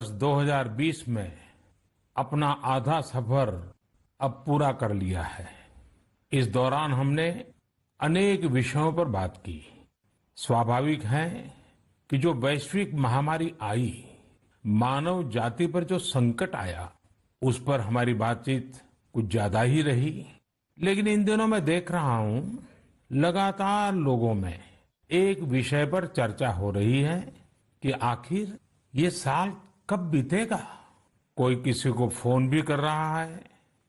2020 में अपना आधा सफर अब पूरा कर लिया है। इस दौरान हमने अनेक विषयों पर बात की। स्वाभाविक है कि जो वैश्विक महामारी आई, मानव जाति पर जो संकट आया, उस पर हमारी बातचीत कुछ ज्यादा ही रही। लेकिन इन दिनों मैं देख रहा हूं, लगातार लोगों में एक विषय पर चर्चा हो रही है कि आखिर ये साल कब बीतेगा। कोई किसी को फोन भी कर रहा है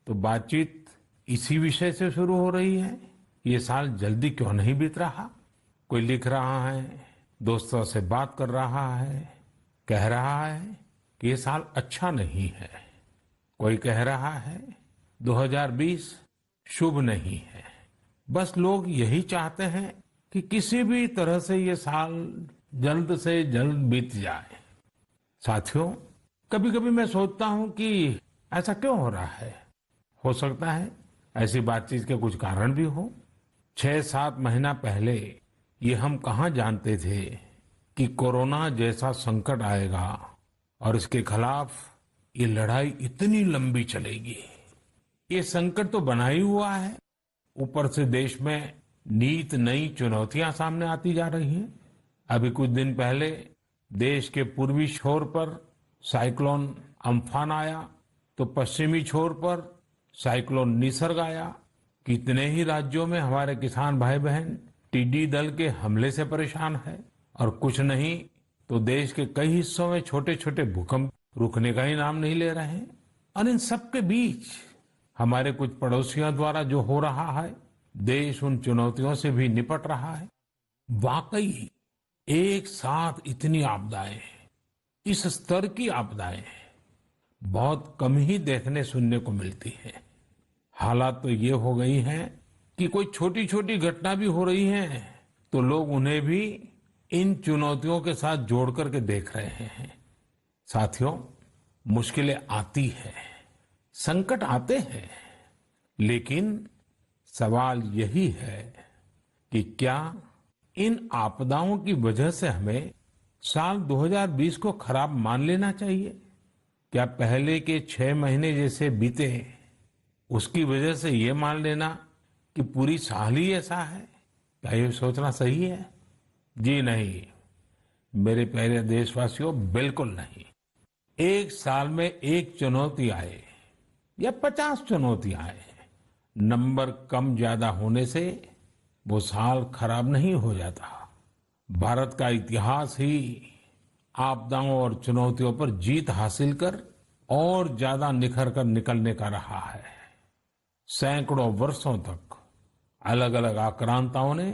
तो बातचीत इसी विषय से शुरू हो रही है। ये साल जल्दी क्यों नहीं बीत रहा। कोई लिख रहा है, दोस्तों से बात कर रहा है, कह रहा है कि ये साल अच्छा नहीं है। कोई कह रहा है 2020 शुभ नहीं है। बस लोग यही चाहते हैं कि किसी भी तरह से ये साल जल्द से जल्द बीत जाए। साथियों, कभी कभी मैं सोचता हूं कि ऐसा क्यों हो रहा है। हो सकता है ऐसी बातचीत के कुछ कारण भी हो। 6-7 महीना पहले ये हम कहाँ जानते थे कि कोरोना जैसा संकट आएगा और इसके खिलाफ ये लड़ाई इतनी लंबी चलेगी। ये संकट तो बना ही हुआ है, ऊपर से देश में नीत नई चुनौतियां सामने आती जा रही हैं। अभी कुछ दिन पहले देश के पूर्वी छोर पर साइक्लोन अम्फान आया, तो पश्चिमी छोर पर साइक्लोन निसर्ग आया। कितने ही राज्यों में हमारे किसान भाई बहन टिड्डी दल के हमले से परेशान है, और कुछ नहीं तो देश के कई हिस्सों में छोटे छोटे भूकंप रुकने का ही नाम नहीं ले रहे हैं। और इन सबके बीच हमारे कुछ पड़ोसियों द्वारा जो हो रहा है, देश उन चुनौतियों से भी निपट रहा है। वाकई एक साथ इतनी आपदाएं, इस स्तर की आपदाएं बहुत कम ही देखने सुनने को मिलती है। हालात तो ये हो गई हैं कि कोई छोटी छोटी घटना भी हो रही है तो लोग उन्हें भी इन चुनौतियों के साथ जोड़ करके देख रहे हैं। साथियों, मुश्किलें आती हैं, संकट आते हैं, लेकिन सवाल यही है कि क्या इन आपदाओं की वजह से हमें साल 2020 को खराब मान लेना चाहिए। क्या पहले के 6 महीने जैसे बीते उसकी वजह से ये मान लेना कि पूरी साल ही ऐसा है, क्या ये सोचना सही है? जी नहीं, मेरे प्यारे देशवासियों, बिल्कुल नहीं। एक साल में एक चुनौती आए या 50 चुनौती आए, नंबर कम ज्यादा होने से वो साल खराब नहीं हो जाता। भारत का इतिहास ही आपदाओं और चुनौतियों पर जीत हासिल कर और ज्यादा निखर कर निकलने का रहा है। सैकड़ों वर्षों तक अलग अलग आक्रांताओं ने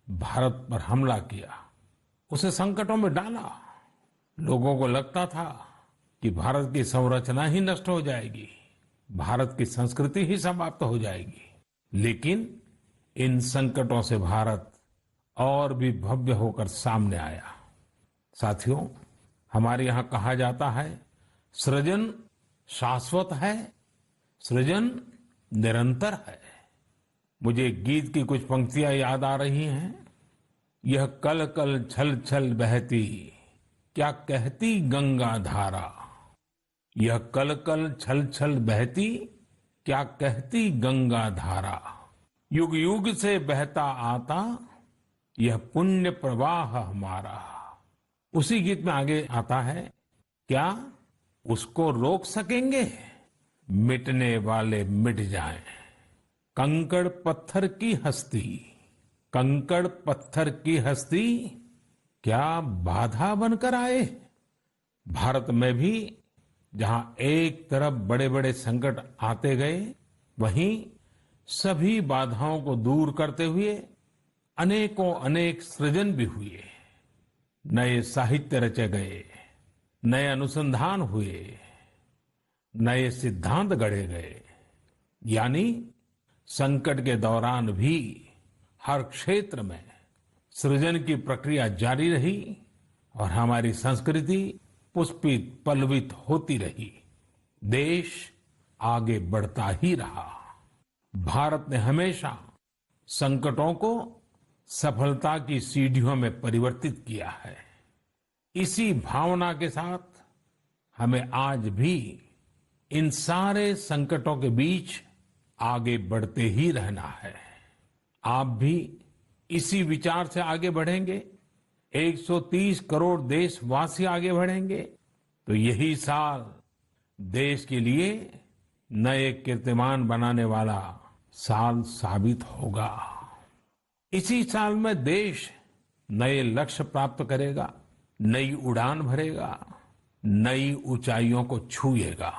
भारत पर हमला किया, उसे संकटों में डाला। लोगों को लगता था कि भारत की संरचना ही नष्ट हो जाएगी, भारत की संस्कृति ही समाप्त हो जाएगी। लेकिन इन संकटों से भारत और भी भव्य होकर सामने आया। साथियों, हमारे यहाँ कहा जाता है, सृजन शाश्वत है, सृजन निरंतर है। मुझे गीत की कुछ पंक्तियां याद आ रही हैं। यह कल कल छल छल बहती, क्या कहती गंगा धारा। यह कल कल छल छल बहती, क्या कहती गंगा धारा। युग युग से बहता आता, यह पुण्य प्रवाह हमारा। उसी गीत में आगे आता है, क्या उसको रोक सकेंगे, मिटने वाले मिट जाएं। कंकड़ पत्थर की हस्ती, कंकड़ पत्थर की हस्ती, क्या बाधा बनकर आए। भारत में भी जहां एक तरफ बड़े बड़े संकट आते गए, वहीं सभी बाधाओं को दूर करते हुए अनेकों अनेक सृजन भी हुए। नए साहित्य रचे गए, नए अनुसंधान हुए, नए सिद्धांत गढ़े गए। यानी संकट के दौरान भी हर क्षेत्र में सृजन की प्रक्रिया जारी रही और हमारी संस्कृति पुष्पित पल्लवित होती रही। देश आगे बढ़ता ही रहा। भारत ने हमेशा संकटों को सफलता की सीढ़ियों में परिवर्तित किया है। इसी भावना के साथ हमें आज भी इन सारे संकटों के बीच आगे बढ़ते ही रहना है। आप भी इसी विचार से आगे बढ़ेंगे, 130 करोड़ देशवासी आगे बढ़ेंगे, तो यही साल देश के लिए नए कीर्तिमान बनाने वाला साल साबित होगा। इसी साल में देश नए लक्ष्य प्राप्त करेगा, नई उड़ान भरेगा, नई ऊंचाइयों को छुएगा।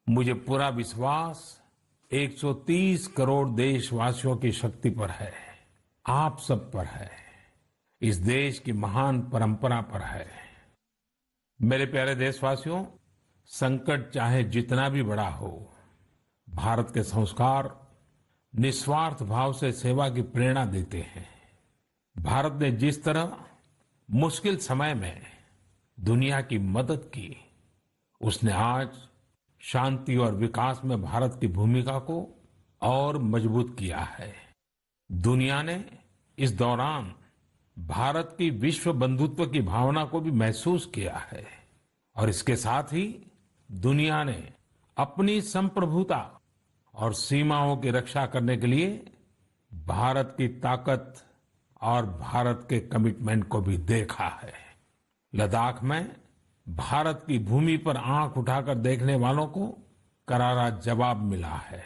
मुझे पूरा विश्वास 130 करोड़ देशवासियों की शक्ति पर है, आप सब पर है, इस देश की महान परंपरा पर है। मेरे प्यारे देशवासियों, संकट चाहे जितना भी बड़ा हो, भारत के संस्कार निस्वार्थ भाव से सेवा की प्रेरणा देते हैं। भारत ने जिस तरह मुश्किल समय में दुनिया की मदद की, उसने आज शांति और विकास में भारत की भूमिका को और मजबूत किया है। दुनिया ने इस दौरान भारत की विश्व बंधुत्व की भावना को भी महसूस किया है और इसके साथ ही दुनिया ने अपनी संप्रभुता और सीमाओं की रक्षा करने के लिए भारत की ताकत और भारत के कमिटमेंट को भी देखा है। लद्दाख में भारत की भूमि पर आंख उठाकर देखने वालों को करारा जवाब मिला है।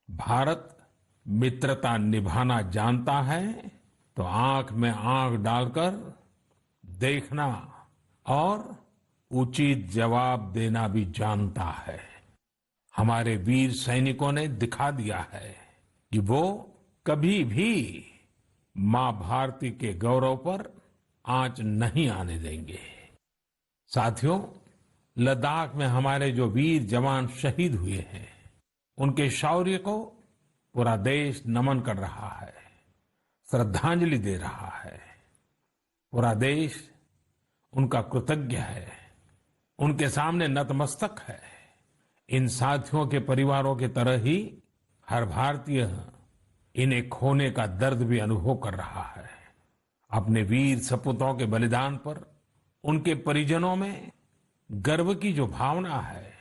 भारत मित्रता निभाना जानता है तो आंख में आंख डालकर देखना और उचित जवाब देना भी जानता है। हमारे वीर सैनिकों ने दिखा दिया है कि वो कभी भी मां भारती के गौरव पर आंच नहीं आने देंगे। साथियों, लद्दाख में हमारे जो वीर जवान शहीद हुए हैं, उनके शौर्य को पूरा देश नमन कर रहा है, श्रद्धांजलि दे रहा है। पूरा देश उनका कृतज्ञ है, उनके सामने नतमस्तक है। इन साथियों के परिवारों की तरह ही हर भारतीय इन्हें खोने का दर्द भी अनुभव कर रहा है। अपने वीर सपूतों के बलिदान पर उनके परिजनों में गर्व की जो भावना है,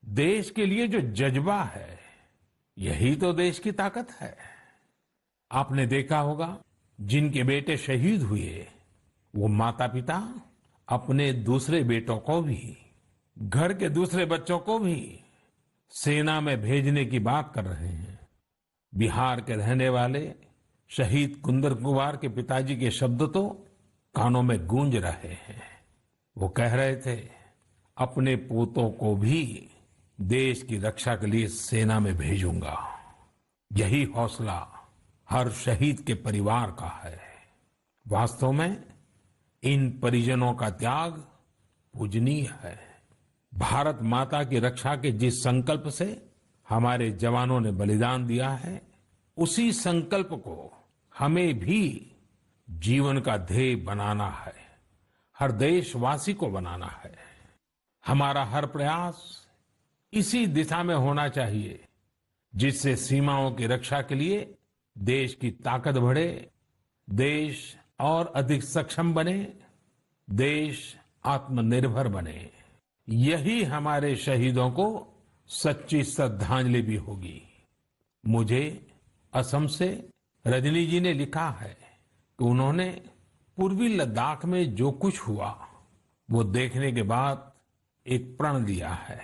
देश के लिए जो जज्बा है, यही तो देश की ताकत है। आपने देखा होगा, जिनके बेटे शहीद हुए, वो माता पिता अपने दूसरे बेटों को भी, घर के दूसरे बच्चों को भी सेना में भेजने की बात कर रहे हैं। बिहार के रहने वाले शहीद कुंदन कुमार के पिताजी के शब्द तो कानों में गूंज रहे हैं। वो कह रहे थे, अपने पोतों को भी देश की रक्षा के लिए सेना में भेजूंगा। यही हौसला हर शहीद के परिवार का है। वास्तव में इन परिजनों का त्याग पूजनीय है। भारत माता की रक्षा के जिस संकल्प से हमारे जवानों ने बलिदान दिया है, उसी संकल्प को हमें भी जीवन का ध्येय बनाना है, हर देशवासी को बनाना है। हमारा हर प्रयास इसी दिशा में होना चाहिए, जिससे सीमाओं की रक्षा के लिए देश की ताकत बढ़े, देश और अधिक सक्षम बने, देश आत्मनिर्भर बने। यही हमारे शहीदों को सच्ची श्रद्धांजलि भी होगी। मुझे असम से रजनी जी ने लिखा है कि उन्होंने पूर्वी लद्दाख में जो कुछ हुआ, वो देखने के बाद एक प्रण लिया है।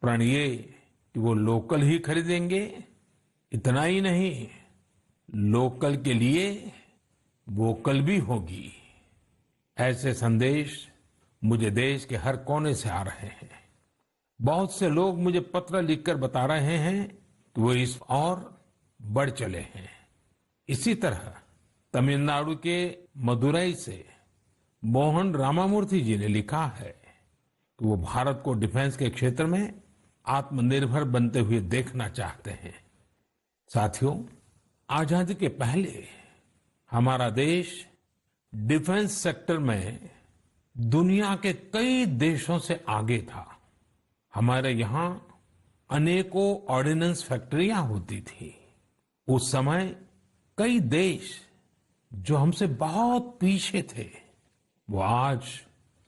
प्रण ये कि वो लोकल ही खरीदेंगे, इतना ही नहीं, लोकल के लिए वोकल भी होगी। ऐसे संदेश मुझे देश के हर कोने से आ रहे हैं। बहुत से लोग मुझे पत्र लिखकर बता रहे हैं कि वो इस और बढ़ चले हैं। इसी तरह तमिलनाडु के मदुरई से मोहन रामामूर्ति जी ने लिखा है कि वो भारत को डिफेंस के क्षेत्र में आत्मनिर्भर बनते हुए देखना चाहते हैं। साथियों, आजादी के पहले हमारा देश डिफेंस सेक्टर में दुनिया के कई देशों से आगे था। हमारे यहाँ अनेकों ऑर्डिनेंस फैक्ट्रियां होती थी। उस समय कई देश जो हमसे बहुत पीछे थे, वो आज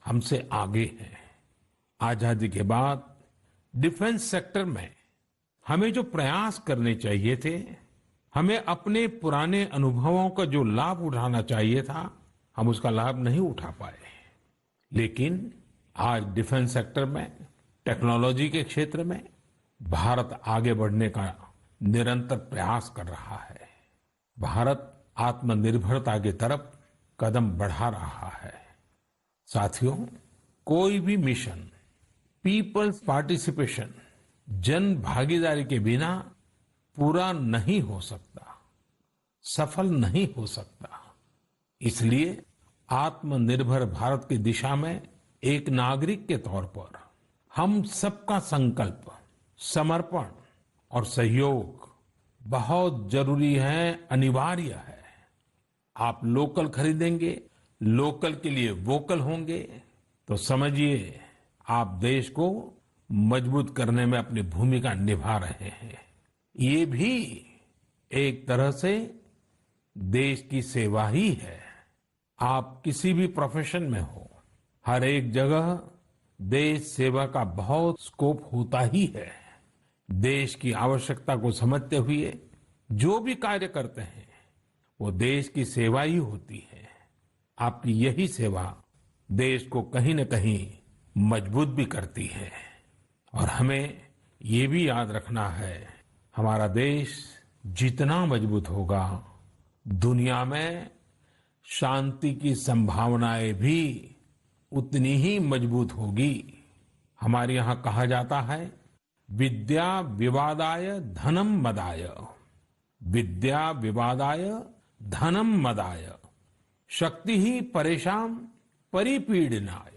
हमसे आगे हैं। आजादी के बाद डिफेंस सेक्टर में हमें जो प्रयास करने चाहिए थे, हमें अपने पुराने अनुभवों का जो लाभ उठाना चाहिए था, हम उसका लाभ नहीं उठा पाए। लेकिन आज डिफेंस सेक्टर में, टेक्नोलॉजी के क्षेत्र में भारत आगे बढ़ने का निरंतर प्रयास कर रहा है। भारत आत्मनिर्भरता की तरफ कदम बढ़ा रहा है। साथियों, कोई भी मिशन पीपल्स पार्टिसिपेशन, जन भागीदारी के बिना पूरा नहीं हो सकता, सफल नहीं हो सकता। इसलिए आत्मनिर्भर भारत की दिशा में एक नागरिक के तौर पर हम सबका संकल्प, समर्पण और सहयोग बहुत जरूरी है, अनिवार्य है। आप लोकल खरीदेंगे, लोकल के लिए वोकल होंगे, तो समझिए आप देश को मजबूत करने में अपनी भूमिका निभा रहे हैं। ये भी एक तरह से देश की सेवा ही है। आप किसी भी प्रोफेशन में हो, हर एक जगह देश सेवा का बहुत स्कोप होता ही है। देश की आवश्यकता को समझते हुए जो भी कार्य करते हैं, वो देश की सेवा ही होती है। आपकी यही सेवा देश को कहीं न कहीं मजबूत भी करती है। और हमें ये भी याद रखना है, हमारा देश जितना मजबूत होगा, दुनिया में शांति की संभावनाएं भी उतनी ही मजबूत होगी। हमारे यहाँ कहा जाता है, विद्या विवादाय धनम मदाय, विद्या विवादाय धनम मदाय, शक्ति ही परेशान परिपीडनाय,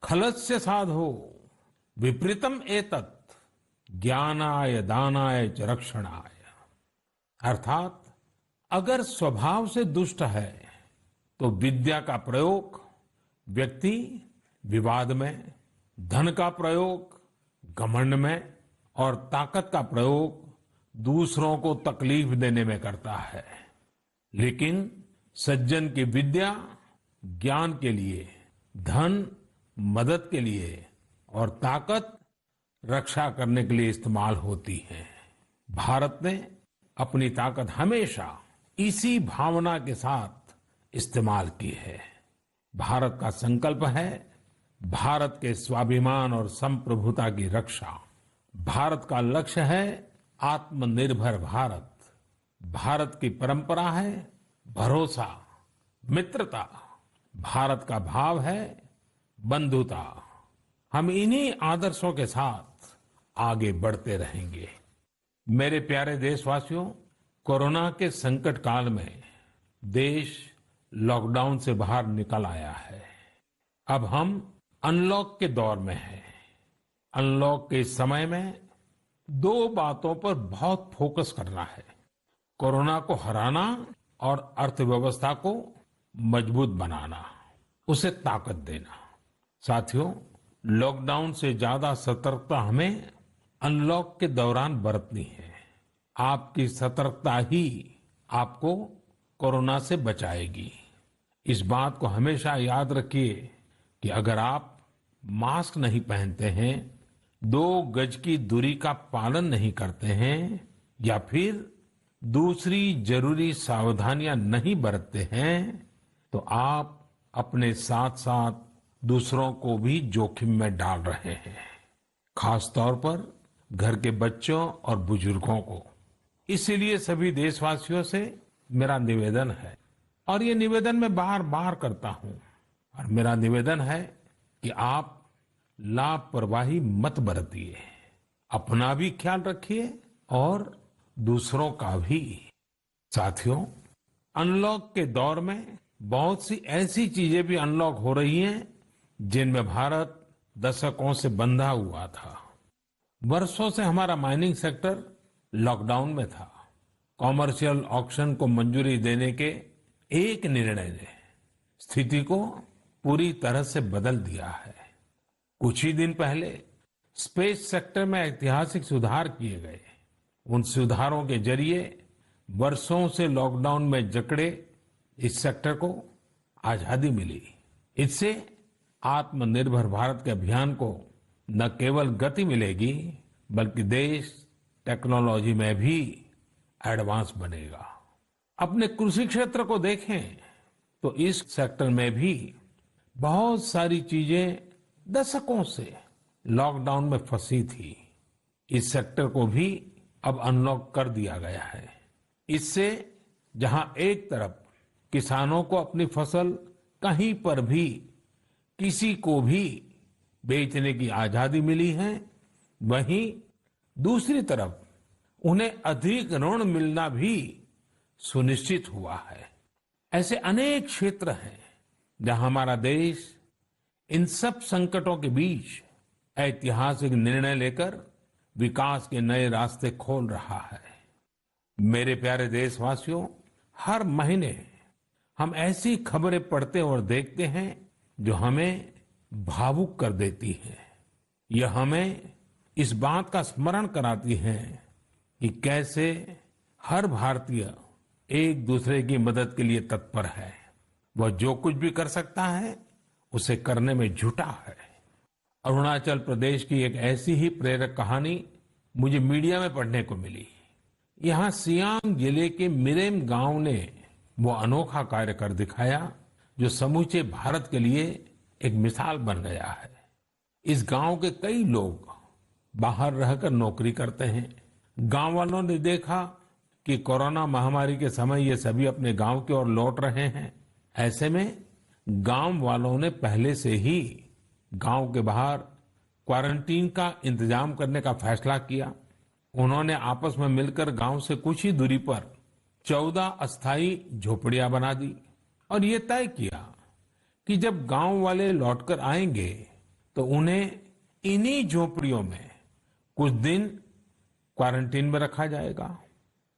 खलस्य साधो विपरीतम एतत्, ज्ञानाय दानाय च रक्षणाय। अर्थात अगर स्वभाव से दुष्ट है तो विद्या का प्रयोग व्यक्ति विवाद में, धन का प्रयोग घमंड में और ताकत का प्रयोग दूसरों को तकलीफ देने में करता है। लेकिन सज्जन की विद्या ज्ञान के लिए, धन मदद के लिए और ताकत रक्षा करने के लिए इस्तेमाल होती है। भारत ने अपनी ताकत हमेशा इसी भावना के साथ इस्तेमाल की है। भारत का संकल्प है भारत के स्वाभिमान और संप्रभुता की रक्षा। भारत का लक्ष्य है आत्मनिर्भर भारत। भारत की परंपरा है भरोसा, मित्रता। भारत का भाव है बंधुता। हम इन्हीं आदर्शों के साथ आगे बढ़ते रहेंगे। मेरे प्यारे देशवासियों, कोरोना के संकट काल में देश लॉकडाउन से बाहर निकल आया है। अब हम अनलॉक के दौर में हैं। अनलॉक के समय में दो बातों पर बहुत फोकस करना है, कोरोना को हराना और अर्थव्यवस्था को मजबूत बनाना, उसे ताकत देना। साथियों, लॉकडाउन से ज्यादा सतर्कता हमें अनलॉक के दौरान बरतनी है। आपकी सतर्कता ही आपको कोरोना से बचाएगी। इस बात को हमेशा याद रखिए कि अगर आप मास्क नहीं पहनते हैं, 2 गज की दूरी का पालन नहीं करते हैं या फिर दूसरी जरूरी सावधानियां नहीं बरतते हैं, तो आप अपने साथ साथ दूसरों को भी जोखिम में डाल रहे हैं। खास तौर पर घर के बच्चों और बुजुर्गों को। इसीलिए सभी देशवासियों से मेरा निवेदन है, और ये निवेदन मैं बार बार करता हूं, और मेरा निवेदन है कि आप लापरवाही मत बरतिए। अपना भी ख्याल रखिए और दूसरों का भी। साथियों, अनलॉक के दौर में बहुत सी ऐसी चीजें भी अनलॉक हो रही हैं जिनमें भारत दशकों से बंधा हुआ था। वर्षों से हमारा माइनिंग सेक्टर लॉकडाउन में था। कॉमर्शियल ऑक्शन को मंजूरी देने के एक निर्णय ने स्थिति को पूरी तरह से बदल दिया है। कुछ ही दिन पहले स्पेस सेक्टर में ऐतिहासिक सुधार किए गए। उन सुधारों के जरिए वर्षों से लॉकडाउन में जकड़े इस सेक्टर को आजादी मिली। इससे आत्मनिर्भर भारत के अभियान को न केवल गति मिलेगी बल्कि देश टेक्नोलॉजी में भी एडवांस बनेगा। अपने कृषि क्षेत्र को देखें तो इस सेक्टर में भी बहुत सारी चीजें दशकों से लॉकडाउन में फंसी थी। इस सेक्टर को भी अब अनलॉक कर दिया गया है। इससे जहां एक तरफ किसानों को अपनी फसल कहीं पर भी किसी को भी बेचने की आजादी मिली है, वहीं दूसरी तरफ उन्हें अधिक ऋण मिलना भी सुनिश्चित हुआ है। ऐसे अनेक क्षेत्र हैं जहां हमारा देश इन सब संकटों के बीच ऐतिहासिक निर्णय लेकर विकास के नए रास्ते खोल रहा है। मेरे प्यारे देशवासियों, हर महीने हम ऐसी खबरें पढ़ते और देखते हैं जो हमें भावुक कर देती हैं। यह हमें इस बात का स्मरण कराती है कि कैसे हर भारतीय एक दूसरे की मदद के लिए तत्पर है। वह जो कुछ भी कर सकता है उसे करने में जुटा है। अरुणाचल प्रदेश की एक ऐसी ही प्रेरक कहानी मुझे मीडिया में पढ़ने को मिली। यहाँ सियांग जिले के मिरेम गांव ने वो अनोखा कार्य कर दिखाया जो समूचे भारत के लिए एक मिसाल बन गया है। इस गांव के कई लोग बाहर रहकर नौकरी करते हैं। गांव वालों ने देखा कि कोरोना महामारी के समय ये सभी अपने गांव की ओर लौट रहे हैं। ऐसे में गांव वालों ने पहले से ही गांव के बाहर क्वारंटीन का इंतजाम करने का फैसला किया। उन्होंने आपस में मिलकर गांव से कुछ ही दूरी पर 14 अस्थायी झोपड़ियां बना दी और ये तय किया कि जब गांव वाले लौटकर आएंगे तो उन्हें इन्हीं झोपड़ियों में कुछ दिन क्वारंटीन में रखा जाएगा।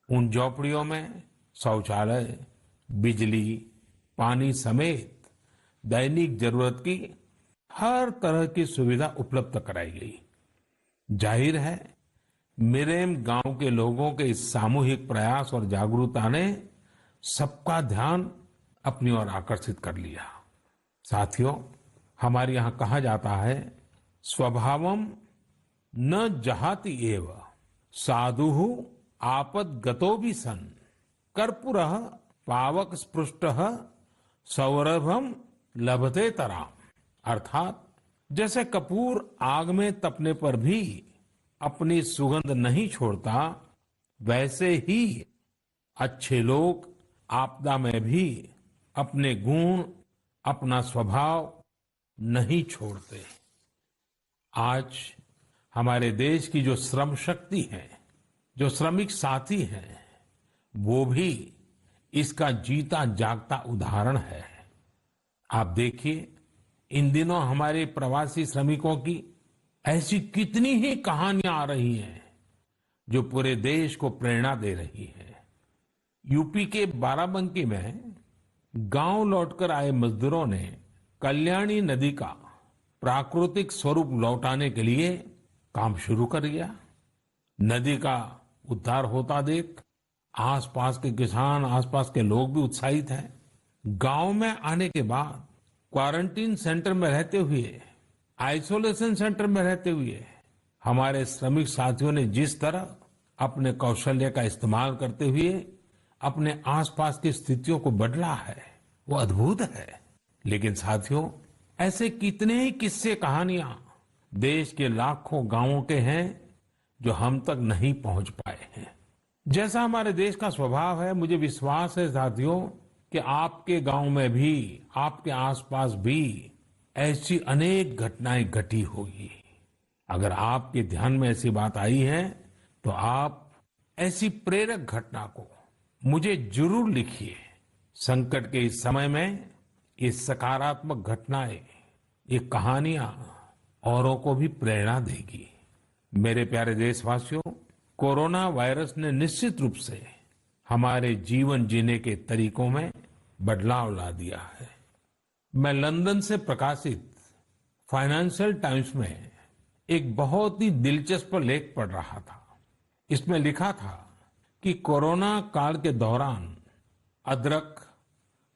उन झोपड़ियों में शौचालय, बिजली, पानी समेत दैनिक जरूरत की हर तरह की सुविधा उपलब्ध कराई गई। जाहिर है मिरेम गांव के लोगों के इस सामूहिक प्रयास और जागरूकता ने सबका ध्यान अपनी ओर आकर्षित कर लिया। साथियों, हमारे यहाँ कहा जाता है, स्वभावम न जहाति एव साधुः आपद्गतो भी सन कर्पूरः पावक स्पृष्टः सौरभम लभते तराम। अर्थात जैसे कपूर आग में तपने पर भी अपनी सुगंध नहीं छोड़ता, वैसे ही अच्छे लोग आपदा में भी अपने गुण, अपना स्वभाव नहीं छोड़ते। आज हमारे देश की जो श्रम शक्ति है, जो श्रमिक साथी हैं, वो भी इसका जीता जागता उदाहरण है। आप देखिए, इन दिनों हमारे प्रवासी श्रमिकों की ऐसी कितनी ही कहानियां आ रही हैं जो पूरे देश को प्रेरणा दे रही है। यूपी के बाराबंकी में गांव लौटकर आए मजदूरों ने कल्याणी नदी का प्राकृतिक स्वरूप लौटाने के लिए काम शुरू कर दिया। नदी का उद्धार होता देख आसपास के किसान, आसपास के लोग भी उत्साहित हैं। गांव में आने के बाद क्वारंटीन सेंटर में रहते हुए, आइसोलेशन सेंटर में रहते हुए हमारे श्रमिक साथियों ने जिस तरह अपने कौशल्य का इस्तेमाल करते हुए अपने आसपास की स्थितियों को बदला है, वो अद्भुत है। लेकिन साथियों, ऐसे कितने ही किस्से, कहानियां देश के लाखों गांवों के हैं जो हम तक नहीं पहुंच पाए हैं। जैसा हमारे देश का स्वभाव है, मुझे विश्वास है साथियों कि आपके गांव में भी, आपके आसपास भी ऐसी अनेक घटनाएं घटी होगी। अगर आपके ध्यान में ऐसी बात आई है तो आप ऐसी प्रेरक घटना को मुझे जरूर लिखिए। संकट के इस समय में ये सकारात्मक घटनाएं, ये कहानियां औरों को भी प्रेरणा देगी। मेरे प्यारे देशवासियों, कोरोना वायरस ने निश्चित रूप से हमारे जीवन जीने के तरीकों में बदलाव ला दिया है। मैं लंदन से प्रकाशित फाइनेंशियल टाइम्स में एक बहुत ही दिलचस्प लेख पढ़ रहा था। इसमें लिखा था कि कोरोना काल के दौरान अदरक,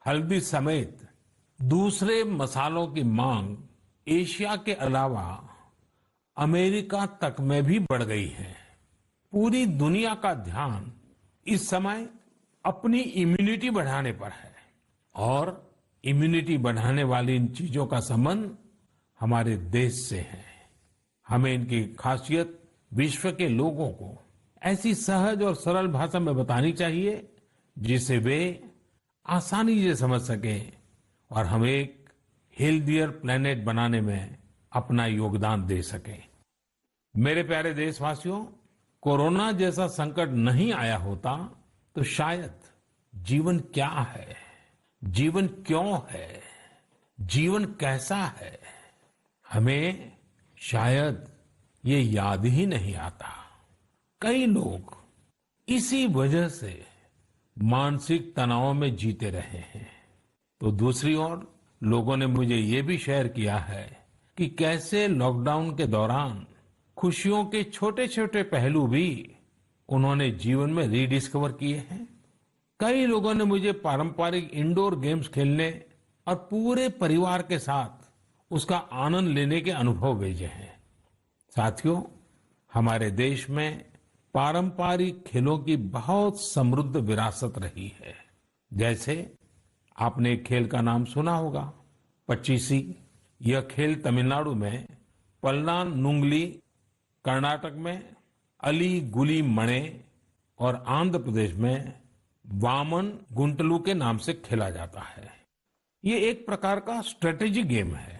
हल्दी समेत दूसरे मसालों की मांग एशिया के अलावा अमेरिका तक में भी बढ़ गई है। पूरी दुनिया का ध्यान इस समय अपनी इम्यूनिटी बढ़ाने पर है और इम्यूनिटी बढ़ाने वाली इन चीजों का संबंध हमारे देश से है। हमें इनकी खासियत विश्व के लोगों को ऐसी सहज और सरल भाषा में बतानी चाहिए जिसे वे आसानी से समझ सकें और हम एक हेल्दियर प्लेनेट बनाने में अपना योगदान दे सकें। मेरे प्यारे देशवासियों, कोरोना जैसा संकट नहीं आया होता तो शायद जीवन क्या है, जीवन क्यों है, जीवन कैसा है, हमें शायद ये याद ही नहीं आता। कई लोग इसी वजह से मानसिक तनाव में जीते रहे हैं। तो दूसरी ओर लोगों ने मुझे ये भी शेयर किया है कि कैसे लॉकडाउन के दौरान खुशियों के छोटे छोटे पहलू भी उन्होंने जीवन में रीडिस्कवर किए हैं। कई लोगों ने मुझे पारंपरिक इंडोर गेम्स खेलने और पूरे परिवार के साथ उसका आनंद लेने के अनुभव भेजे हैं। साथियों, हमारे देश में पारंपरिक खेलों की बहुत समृद्ध विरासत रही है। जैसे आपने एक खेल का नाम सुना होगा, पचीसी। यह खेल तमिलनाडु में पल्लानुंगली, कर्नाटक में अली गुली मणे और आंध्र प्रदेश में वामन गुंटलू के नाम से खेला जाता है। ये एक प्रकार का स्ट्रेटेजी गेम है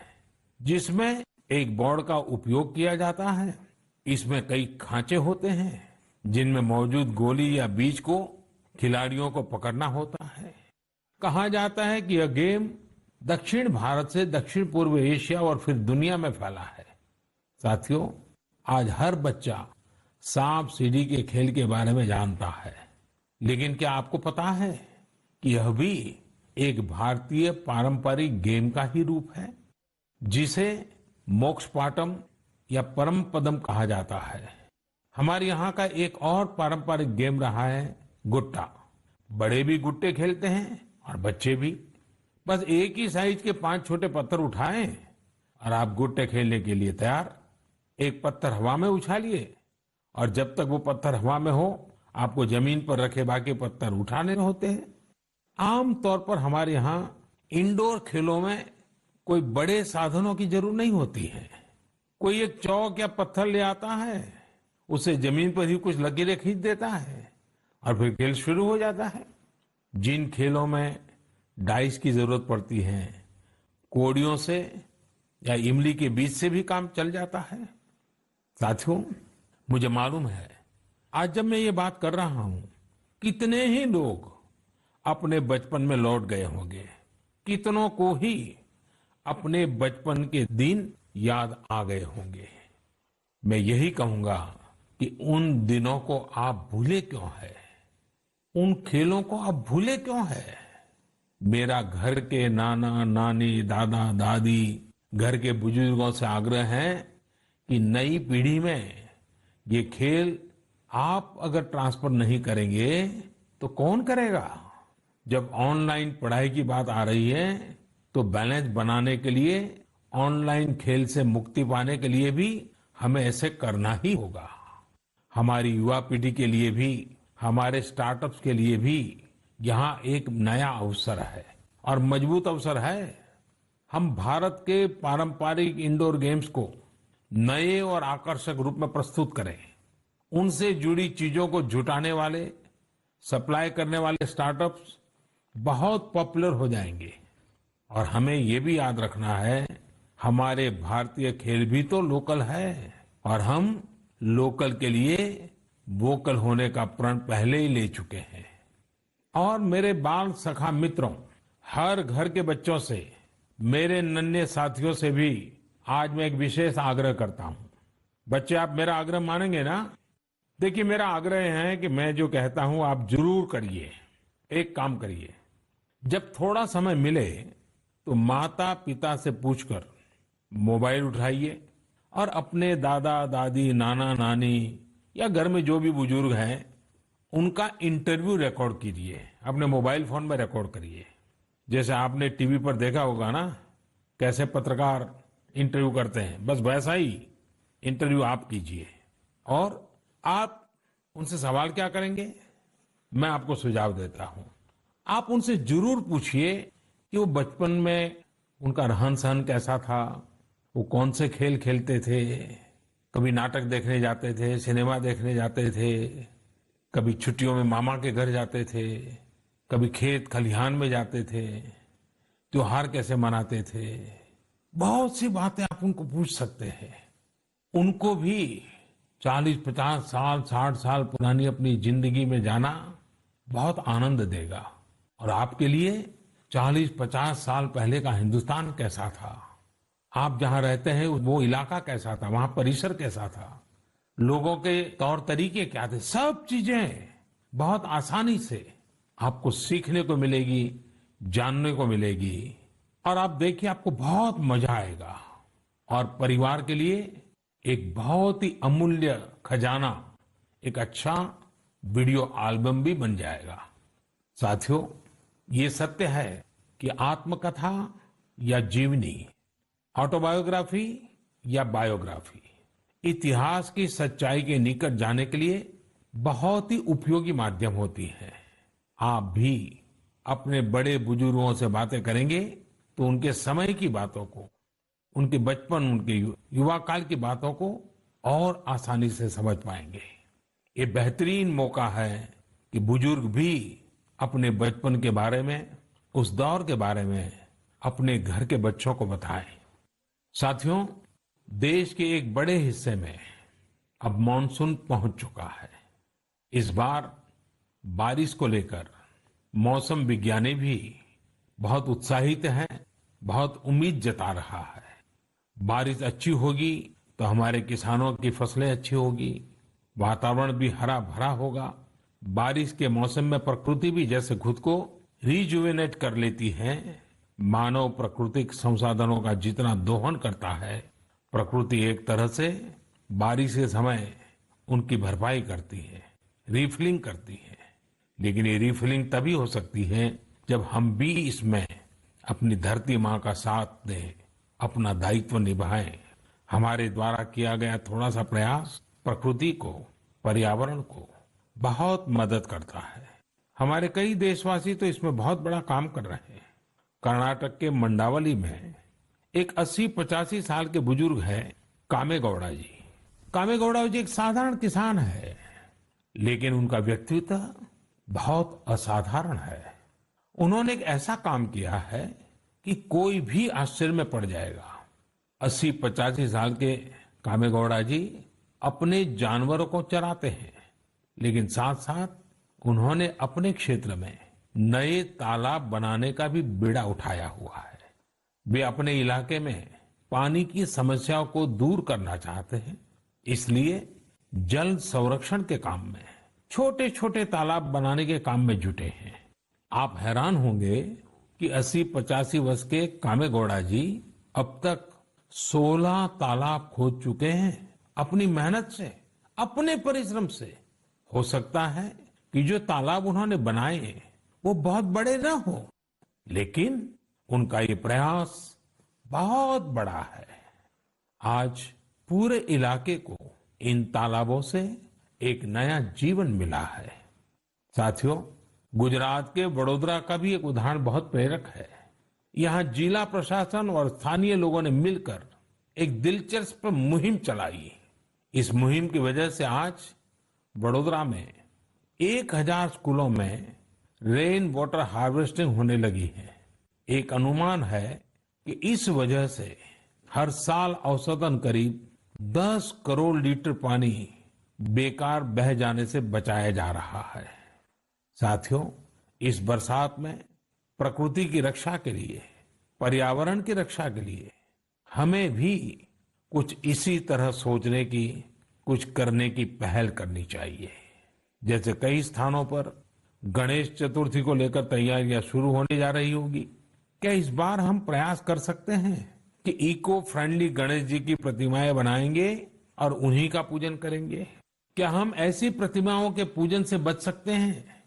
जिसमें एक बोर्ड का उपयोग किया जाता है। इसमें कई खांचे होते हैं जिनमें मौजूद गोली या बीज को खिलाड़ियों को पकड़ना होता है। कहा जाता है कि यह गेम दक्षिण भारत से दक्षिण पूर्व एशिया और फिर दुनिया में फैला है। साथियों, आज हर बच्चा सांप सीढ़ी के खेल के बारे में जानता है, लेकिन क्या आपको पता है कि यह भी एक भारतीय पारंपरिक गेम का ही रूप है जिसे मोक्ष पाटम या परम पदम कहा जाता है। हमारे यहाँ का एक और पारंपरिक गेम रहा है गुट्टा। बड़े भी गुट्टे खेलते हैं और बच्चे भी। बस एक ही साइज के 5 छोटे पत्थर उठाएं और आप गुट्टे खेलने के लिए तैयार। एक पत्थर हवा में उछालिए और जब तक वो पत्थर हवा में हो आपको जमीन पर रखे बाकी पत्थर उठाने होते हैं। आमतौर पर हमारे यहाँ इंडोर खेलों में कोई बड़े साधनों की जरूरत नहीं होती है। कोई एक चौक या पत्थर ले आता है, उसे जमीन पर ही कुछ लकीरें खींच देता है और फिर खेल शुरू हो जाता है। जिन खेलों में डाइस की जरूरत पड़ती है, कोड़ियों से या इमली के बीज से भी काम चल जाता है। साथियों, मुझे मालूम है आज जब मैं ये बात कर रहा हूं, कितने ही लोग अपने बचपन में लौट गए होंगे। कितनों को ही अपने बचपन के दिन याद आ गए होंगे। मैं यही कहूंगा कि उन दिनों को आप भूले क्यों है, उन खेलों को आप भूले क्यों है। मेरा घर के नाना नानी, दादा दादी, घर के बुजुर्गों से आग्रह है कि नई पीढ़ी में ये खेल आप अगर ट्रांसफर नहीं करेंगे तो कौन करेगा। जब ऑनलाइन पढ़ाई की बात आ रही है तो बैलेंस बनाने के लिए, ऑनलाइन खेल से मुक्ति पाने के लिए भी हमें ऐसे करना ही होगा। हमारी युवा पीढ़ी के लिए भी, हमारे स्टार्टअप्स के लिए भी यहाँ एक नया अवसर है और मजबूत अवसर है। हम भारत के पारंपरिक इंडोर गेम्स को नए और आकर्षक रूप में प्रस्तुत करें। उनसे जुड़ी चीजों को जुटाने वाले, सप्लाई करने वाले स्टार्टअप्स बहुत पॉपुलर हो जाएंगे। और हमें ये भी याद रखना है, हमारे भारतीय खेल भी तो लोकल है और हम लोकल के लिए वोकल होने का प्रण पहले ही ले चुके हैं। और मेरे बाल सखा मित्रों, हर घर के बच्चों से, मेरे नन्हे साथियों से भी आज मैं एक विशेष आग्रह करता हूं। बच्चे, आप मेरा आग्रह मानेंगे ना? देखिए, मेरा आग्रह है कि मैं जो कहता हूं आप जरूर करिए। एक काम करिए, जब थोड़ा समय मिले तो माता पिता से पूछकर मोबाइल उठाइए और अपने दादा दादी, नाना नानी या घर में जो भी बुजुर्ग हैं उनका इंटरव्यू रिकॉर्ड कीजिए। अपने मोबाइल फोन में रिकॉर्ड करिए। जैसे आपने टीवी पर देखा होगा ना, कैसे पत्रकार इंटरव्यू करते हैं, बस वैसा ही इंटरव्यू आप कीजिए। और आप उनसे सवाल क्या करेंगे, मैं आपको सुझाव देता हूं। आप उनसे जरूर पूछिए कि वो बचपन में उनका रहन सहन कैसा था, वो कौन से खेल खेलते थे, कभी नाटक देखने जाते थे, सिनेमा देखने जाते थे, कभी छुट्टियों में मामा के घर जाते थे, कभी खेत खलिहान में जाते थे, त्योहार कैसे मनाते थे। बहुत सी बातें आप उनको पूछ सकते हैं। उनको भी 40-50 साल 60 साल पुरानी अपनी जिंदगी में जाना बहुत आनंद देगा। और आपके लिए 40-50 साल पहले का हिंदुस्तान कैसा था, आप जहां रहते हैं वो इलाका कैसा था, वहां परिसर कैसा था, लोगों के तौर तरीके क्या थे, सब चीजें बहुत आसानी से आपको सीखने को मिलेगी, जानने को मिलेगी। और आप देखिए आपको बहुत मजा आएगा। और परिवार के लिए एक बहुत ही अमूल्य खजाना, एक अच्छा वीडियो एल्बम भी बन जाएगा। साथियों, ये सत्य है कि आत्मकथा या जीवनी, ऑटोबायोग्राफी या बायोग्राफी, इतिहास की सच्चाई के निकट जाने के लिए बहुत ही उपयोगी माध्यम होती है। आप भी अपने बड़े बुजुर्गों से बातें करेंगे तो उनके समय की बातों को, उनके बचपन, उनके युवा काल की बातों को और आसानी से समझ पाएंगे। ये बेहतरीन मौका है कि बुजुर्ग भी अपने बचपन के बारे में, उस दौर के बारे में अपने घर के बच्चों को बताएं। साथियों, देश के एक बड़े हिस्से में अब मानसून पहुंच चुका है। इस बार बारिश को लेकर मौसम विज्ञानी भी बहुत उत्साहित हैं, बहुत उम्मीद जता रहा है। बारिश अच्छी होगी तो हमारे किसानों की फसलें अच्छी होगी, वातावरण भी हरा भरा होगा। बारिश के मौसम में प्रकृति भी जैसे खुद को रिजुवेनेट कर लेती है। मानव प्राकृतिक संसाधनों का जितना दोहन करता है, प्रकृति एक तरह से बारिश के समय उनकी भरपाई करती है, रिफिलिंग करती है। लेकिन ये रिफिलिंग तभी हो सकती है जब हम भी इसमें अपनी धरती माँ का साथ दें, अपना दायित्व निभाएं। हमारे द्वारा किया गया थोड़ा सा प्रयास प्रकृति को, पर्यावरण को बहुत मदद करता है। हमारे कई देशवासी तो इसमें बहुत बड़ा काम कर रहे हैं। कर्नाटक के मंडावली में एक 80-85 साल के बुजुर्ग हैं कामेगौड़ा जी। कामेगौड़ा जी एक साधारण किसान है, लेकिन उनका व्यक्तित्व बहुत असाधारण है। उन्होंने एक ऐसा काम किया है कि कोई भी आश्चर्य में पड़ जाएगा। 80-85 साल के कामेगौड़ा जी अपने जानवरों को चराते हैं, लेकिन साथ साथ उन्होंने अपने क्षेत्र में नए तालाब बनाने का भी बीड़ा उठाया हुआ है। वे अपने इलाके में पानी की समस्याओं को दूर करना चाहते हैं, इसलिए जल संरक्षण के काम में छोटे छोटे तालाब बनाने के काम में जुटे हैं। आप हैरान होंगे कि 80-85 वर्ष के कामेगौड़ा जी अब तक 16 तालाब खोद चुके हैं अपनी मेहनत से, अपने परिश्रम से। हो सकता है कि जो तालाब उन्होंने बनाए वो बहुत बड़े ना हो, लेकिन उनका ये प्रयास बहुत बड़ा है। आज पूरे इलाके को इन तालाबों से एक नया जीवन मिला है। साथियों, गुजरात के वडोदरा का भी एक उदाहरण बहुत प्रेरक है। यहाँ जिला प्रशासन और स्थानीय लोगों ने मिलकर एक दिलचस्प मुहिम चलाई। इस मुहिम की वजह से आज वडोदरा में 1000 स्कूलों में रेन वाटर हार्वेस्टिंग होने लगी है। एक अनुमान है कि इस वजह से हर साल औसतन करीब 10 करोड़ लीटर पानी बेकार बह जाने से बचाया जा रहा है। साथियों, इस बरसात में प्रकृति की रक्षा के लिए, पर्यावरण की रक्षा के लिए हमें भी कुछ इसी तरह सोचने की, कुछ करने की पहल करनी चाहिए। जैसे कई स्थानों पर गणेश चतुर्थी को लेकर तैयारियां शुरू होने जा रही होगी, क्या इस बार हम प्रयास कर सकते हैं कि इको फ्रेंडली गणेश जी की प्रतिमाएं बनाएंगे और उन्हीं का पूजन करेंगे? क्या हम ऐसी प्रतिमाओं के पूजन से बच सकते हैं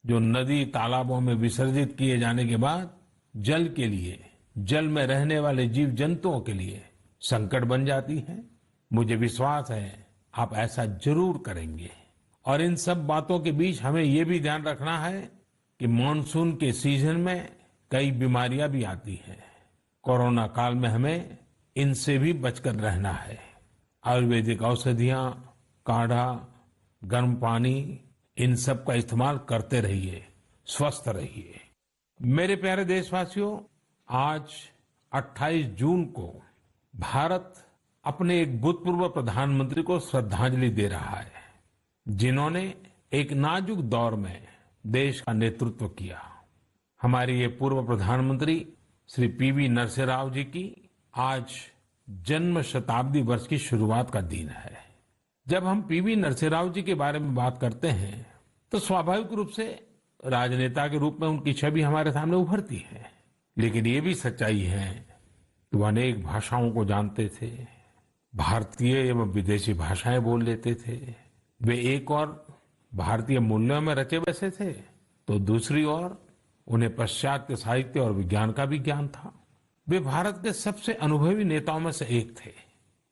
जो नदी तालाबों में विसर्जित किए जाने के बाद जल के लिए, जल में रहने वाले जीव जंतुओं के लिए संकट बन जाती है। मुझे विश्वास है आप ऐसा जरूर करेंगे। और इन सब बातों के बीच हमें ये भी ध्यान रखना है कि मानसून के सीजन में कई बीमारियां भी आती हैं। कोरोना काल में हमें इनसे भी बचकर रहना है। आयुर्वेदिक औषधियां, काढ़ा, गर्म पानी, इन सब का इस्तेमाल करते रहिए, स्वस्थ रहिए। मेरे प्यारे देशवासियों, आज 28 जून को भारत अपने एक भूतपूर्व प्रधानमंत्री को श्रद्धांजलि दे रहा है, जिन्होंने एक नाजुक दौर में देश का नेतृत्व किया। हमारे ये पूर्व प्रधानमंत्री श्री पीवी नरसिम्हा राव जी की आज जन्म शताब्दी वर्ष की शुरुआत का दिन है। जब हम पीवी नरसिम्हा राव जी के बारे में बात करते हैं तो स्वाभाविक रूप से राजनेता के रूप में उनकी छवि हमारे सामने उभरती है। लेकिन ये भी सच्चाई है कि वो अनेक भाषाओं को जानते थे, भारतीय एवं विदेशी भाषाएं बोल लेते थे। वे एक और भारतीय मूल्यों में रचे बसे थे तो दूसरी ओर उन्हें पाश्चात्य साहित्य और विज्ञान का भी ज्ञान था। वे भारत के सबसे अनुभवी नेताओं में से एक थे।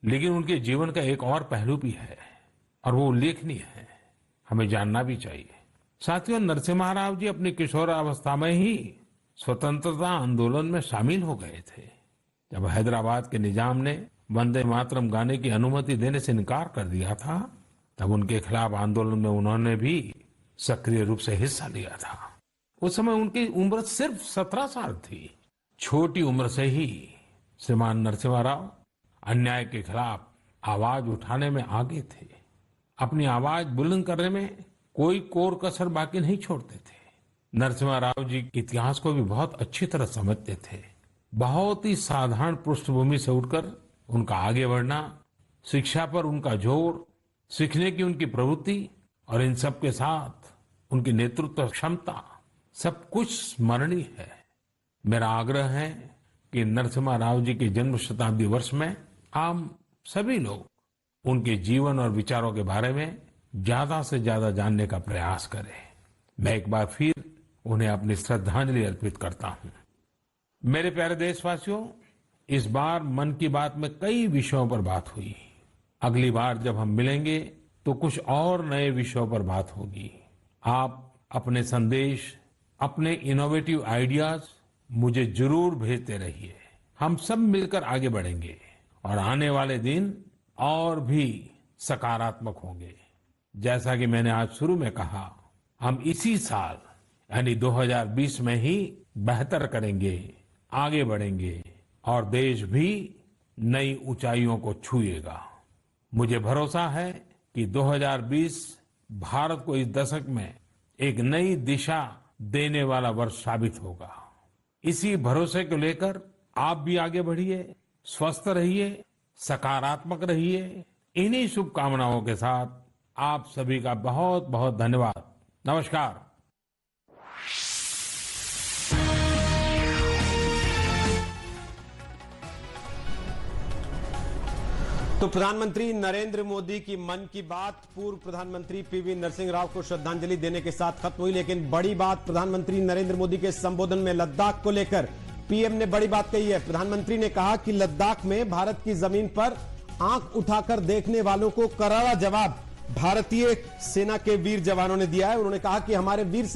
लेकिन उनके जीवन का एक और पहलू भी है और वो उल्लेखनीय है, हमें जानना भी चाहिए। साथियों, नरसिम्हा राव जी अपनी किशोरावस्था में ही स्वतंत्रता आंदोलन में शामिल हो गए थे। जब हैदराबाद के निजाम ने वंदे मातरम गाने की अनुमति देने से इनकार कर दिया था, तब उनके खिलाफ आंदोलन में उन्होंने भी सक्रिय रूप से हिस्सा लिया था। उस समय उनकी उम्र सिर्फ 17 साल थी। छोटी उम्र से ही श्रीमान नरसिम्हा राव अन्याय के खिलाफ आवाज उठाने में आगे थे। अपनी आवाज बुलंद करने में कोई कोर कसर बाकी नहीं छोड़ते थे। नरसिम्हा राव जी के इतिहास को भी बहुत अच्छी तरह समझते थे। बहुत ही साधारण पृष्ठभूमि से उठकर उनका आगे बढ़ना, शिक्षा पर उनका जोर, सीखने की उनकी प्रवृत्ति और इन सब के साथ उनकी नेतृत्व क्षमता, सब कुछ स्मरणीय है। मेरा आग्रह है कि नरसिम्हा राव जी के जन्म शताब्दी वर्ष में हम सभी लोग उनके जीवन और विचारों के बारे में ज्यादा से ज्यादा जानने का प्रयास करें। मैं एक बार फिर उन्हें अपनी श्रद्धांजलि अर्पित करता हूं। मेरे प्यारे देशवासियों, इस बार मन की बात में कई विषयों पर बात हुई। अगली बार जब हम मिलेंगे तो कुछ और नए विषयों पर बात होगी। आप अपने संदेश, अपने इनोवेटिव आइडियाज मुझे जरूर भेजते रहिए। हम सब मिलकर आगे बढ़ेंगे और आने वाले दिन और भी सकारात्मक होंगे। जैसा कि मैंने आज शुरू में कहा, हम इसी साल यानी 2020 में ही बेहतर करेंगे, आगे बढ़ेंगे और देश भी नई ऊंचाइयों को छुएगा। मुझे भरोसा है कि 2020 भारत को इस दशक में एक नई दिशा देने वाला वर्ष साबित होगा। इसी भरोसे को लेकर आप भी आगे बढ़िए, स्वस्थ रहिए, सकारात्मक रहिए। इन्हीं शुभकामनाओं के साथ आप सभी का बहुत बहुत धन्यवाद। नमस्कार। तो प्रधानमंत्री नरेंद्र मोदी की मन की बात पूर्व प्रधानमंत्री पीवी नरसिम्हा राव को श्रद्धांजलि देने के साथ खत्म हुई। लेकिन बड़ी बात प्रधानमंत्री नरेंद्र मोदी के संबोधन में लद्दाख को लेकर पीएम ने बड़ी बात कही है। प्रधानमंत्री ने कहा कि लद्दाख में भारत की जमीन पर आंख उठाकर देखने वालों को करारा जवाब भारतीय सेना के वीर जवानों ने दिया है। उन्होंने कहा कि हमारे वीर